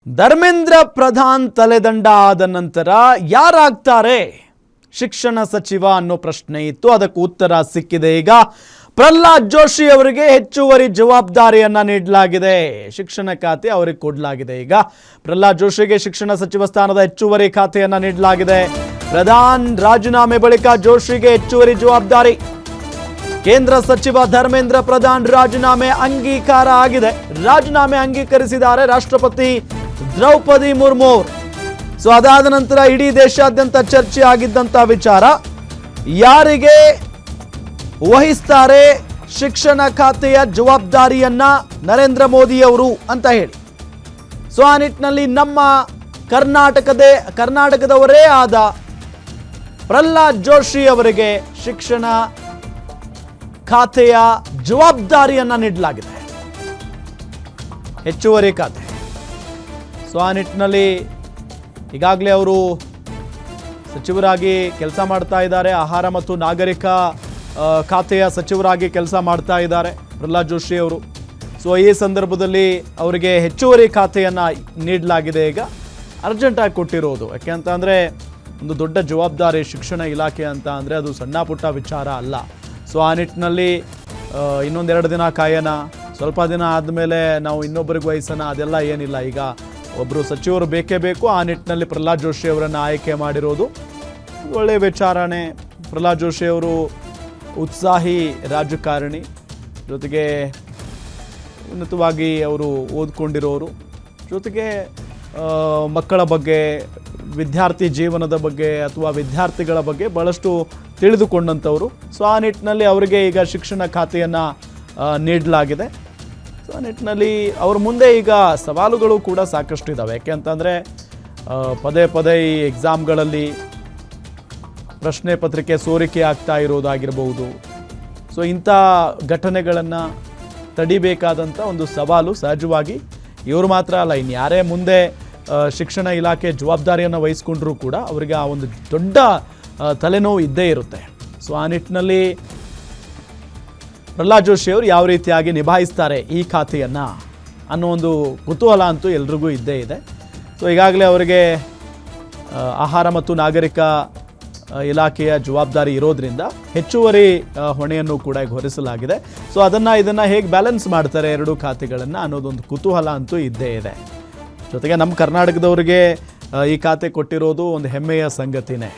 ಧರ್ಮೇಂದ್ರ ಪ್ರಧಾನ್ ತಲೆದಂಡ ಆದ ನಂತರ ಯಾರಾಗ್ತಾರೆ ಶಿಕ್ಷಣ ಸಚಿವ ಅನ್ನೋ ಪ್ರಶ್ನೆ ಇತ್ತು. ಅದಕ್ಕೆ ಉತ್ತರ ಸಿಕ್ಕಿದೆ. ಈಗ ಪ್ರಹ್ಲಾದ್ ಜೋಶಿ ಅವರಿಗೆ ಹೆಚ್ಚುವರಿ ಜವಾಬ್ದಾರಿಯನ್ನ ನೀಡಲಾಗಿದೆ. ಶಿಕ್ಷಣ ಖಾತೆ ಅವರಿಗೆ ಕೊಡಲಾಗಿದೆ. ಈಗ ಪ್ರಹ್ಲಾದ್ ಜೋಶಿಗೆ ಶಿಕ್ಷಣ ಸಚಿವ ಸ್ಥಾನದ ಹೆಚ್ಚುವರಿ ಖಾತೆಯನ್ನ ನೀಡಲಾಗಿದೆ. ಪ್ರಧಾನ್ ರಾಜೀನಾಮೆ ಬಳಿಕ ಜೋಶಿಗೆ ಹೆಚ್ಚುವರಿ ಜವಾಬ್ದಾರಿ. ಕೇಂದ್ರ ಸಚಿವ ಧರ್ಮೇಂದ್ರ ಪ್ರಧಾನ್ ರಾಜೀನಾಮೆ ಅಂಗೀಕಾರ ಆಗಿದೆ. ರಾಜೀನಾಮೆ ಅಂಗೀಕರಿಸಿದ್ದಾರೆ ರಾಷ್ಟ್ರಪತಿ ದ್ರೌಪದಿ ಮುರ್ಮು. ಸೊ ಅದಾದ ನಂತರ ಇಡೀ ದೇಶಾದ್ಯಂತ ಚರ್ಚೆ ಆಗಿದ್ದಂತ ವಿಚಾರ, ಯಾರಿಗೆ ವಹಿಸ್ತಾರೆ ಶಿಕ್ಷಣ ಖಾತೆಯ ಜವಾಬ್ದಾರಿಯನ್ನ ನರೇಂದ್ರ ಮೋದಿ ಅವರು ಅಂತ ಹೇಳಿ. ಸೊ ಆ ನಿಟ್ಟಿನಲ್ಲಿ ನಮ್ಮ ಕರ್ನಾಟಕದವರೇ ಆದ ಪ್ರಹ್ಲಾದ್ ಜೋಶಿ ಅವರಿಗೆ ಶಿಕ್ಷಣ ಖಾತೆಯ ಜವಾಬ್ದಾರಿಯನ್ನ ನೀಡಲಾಗಿದೆ, ಹೆಚ್ಚುವರಿ ಖಾತೆ. ಸೊ ಆ ನಿಟ್ಟಿನಲ್ಲಿ ಈಗಾಗಲೇ ಅವರು ಸಚಿವರಾಗಿ ಕೆಲಸ ಮಾಡ್ತಾ ಇದ್ದಾರೆ. ಆಹಾರ ಮತ್ತು ನಾಗರಿಕ ಖಾತೆಯ ಸಚಿವರಾಗಿ ಕೆಲಸ ಮಾಡ್ತಾ ಇದ್ದಾರೆ ಪ್ರಹ್ಲಾದ್ ಜೋಶಿ ಅವರು. ಸೊ ಈ ಸಂದರ್ಭದಲ್ಲಿ ಅವರಿಗೆ ಹೆಚ್ಚುವರಿ ಖಾತೆಯನ್ನು ನೀಡಲಾಗಿದೆ. ಈಗ ಅರ್ಜೆಂಟಾಗಿ ಕೊಟ್ಟಿರೋದು ಯಾಕೆ ಅಂತ ಅಂದರೆ, ಒಂದು ದೊಡ್ಡ ಜವಾಬ್ದಾರಿ ಶಿಕ್ಷಣ ಇಲಾಖೆ ಅಂತ ಅಂದರೆ ಅದು ಸಣ್ಣ ಪುಟ್ಟ ವಿಚಾರ ಅಲ್ಲ. ಸೊ ಆ ನಿಟ್ಟಿನಲ್ಲಿ ಇನ್ನೊಂದೆರಡು ದಿನ ಕಾಯೋಣ, ಸ್ವಲ್ಪ ದಿನ ಆದಮೇಲೆ ನಾವು ಇನ್ನೊಬ್ಬರಿಗೆ ವಹಿಸೋಣ, ಅದೆಲ್ಲ ಏನಿಲ್ಲ. ಈಗ ಒಬ್ಬರು ಸಚಿವರು ಬೇಕೇ ಬೇಕು. ಆ ನಿಟ್ಟಿನಲ್ಲಿ ಪ್ರಹ್ಲಾದ್ ಜೋಶಿ ಅವರನ್ನು ಆಯ್ಕೆ ಮಾಡಿರೋದು ಒಳ್ಳೆಯ ವಿಚಾರಣೆ. ಪ್ರಹ್ಲಾದ್ ಜೋಶಿ ಅವರು ಉತ್ಸಾಹಿ ರಾಜಕಾರಣಿ, ಜೊತೆಗೆ ಉನ್ನತವಾಗಿ ಅವರು ಓದ್ಕೊಂಡಿರೋರು, ಜೊತೆಗೆ ಮಕ್ಕಳ ಬಗ್ಗೆ, ವಿದ್ಯಾರ್ಥಿ ಜೀವನದ ಬಗ್ಗೆ ಅಥವಾ ವಿದ್ಯಾರ್ಥಿಗಳ ಬಗ್ಗೆ ಭಾಳಷ್ಟು ತಿಳಿದುಕೊಂಡಂಥವರು. ಸೊ ಆ ನಿಟ್ಟಿನಲ್ಲಿ ಅವರಿಗೆ ಈಗ ಶಿಕ್ಷಣ ಖಾತೆಯನ್ನು ನೀಡಲಾಗಿದೆ. ಸೊ ಆ ನಿಟ್ಟಿನಲ್ಲಿ ಅವ್ರ ಮುಂದೆ ಈಗ ಸವಾಲುಗಳು ಕೂಡ ಸಾಕಷ್ಟು ಇದ್ದಾವೆ. ಯಾಕೆ ಅಂತಂದರೆ ಪದೇ ಪದೇ ಈ ಎಕ್ಸಾಮ್ಗಳಲ್ಲಿ ಪ್ರಶ್ನೆ ಪತ್ರಿಕೆ ಸೋರಿಕೆ ಆಗ್ತಾ ಇರೋದಾಗಿರ್ಬೋದು. ಸೊ ಇಂಥ ಘಟನೆಗಳನ್ನು ತಡಿಬೇಕಾದಂಥ ಒಂದು ಸವಾಲು ಸಹಜವಾಗಿ ಇವರು ಮಾತ್ರ ಅಲ್ಲ, ಇನ್ನು ಯಾರೇ ಮುಂದೆ ಶಿಕ್ಷಣ ಇಲಾಖೆ ಜವಾಬ್ದಾರಿಯನ್ನು ವಹಿಸ್ಕೊಂಡ್ರೂ ಕೂಡ ಅವರಿಗೆ ಆ ಒಂದು ದೊಡ್ಡ ತಲೆನೋವು ಇದ್ದೇ ಇರುತ್ತೆ. ಸೊ ಆ ನಿಟ್ಟಿನಲ್ಲಿ ಪ್ರಹ್ಲಾದ್ ಜೋಶಿ ಅವರು ಯಾವ ರೀತಿಯಾಗಿ ನಿಭಾಯಿಸ್ತಾರೆ ಈ ಖಾತೆಯನ್ನು ಅನ್ನೋ ಒಂದು ಕುತೂಹಲ ಅಂತೂ ಎಲ್ರಿಗೂ ಇದ್ದೇ ಇದೆ. ಸೊ ಈಗಾಗಲೇ ಅವರಿಗೆ ಆಹಾರ ಮತ್ತು ನಾಗರಿಕ ಇಲಾಖೆಯ ಜವಾಬ್ದಾರಿ ಇರೋದ್ರಿಂದ ಹೆಚ್ಚುವರಿ ಹೊಣೆಯನ್ನು ಕೂಡ ಈಗ ಹೊರಿಸಲಾಗಿದೆ. ಸೊ ಇದನ್ನು ಹೇಗೆ ಬ್ಯಾಲೆನ್ಸ್ ಮಾಡ್ತಾರೆ ಎರಡೂ ಖಾತೆಗಳನ್ನು ಅನ್ನೋದೊಂದು ಕುತೂಹಲ ಅಂತೂ ಇದ್ದೇ ಇದೆ. ಜೊತೆಗೆ ನಮ್ಮ ಕರ್ನಾಟಕದವರಿಗೆ ಈ ಖಾತೆ ಕೊಟ್ಟಿರೋದು ಒಂದು ಹೆಮ್ಮೆಯ ಸಂಗತಿನೇ.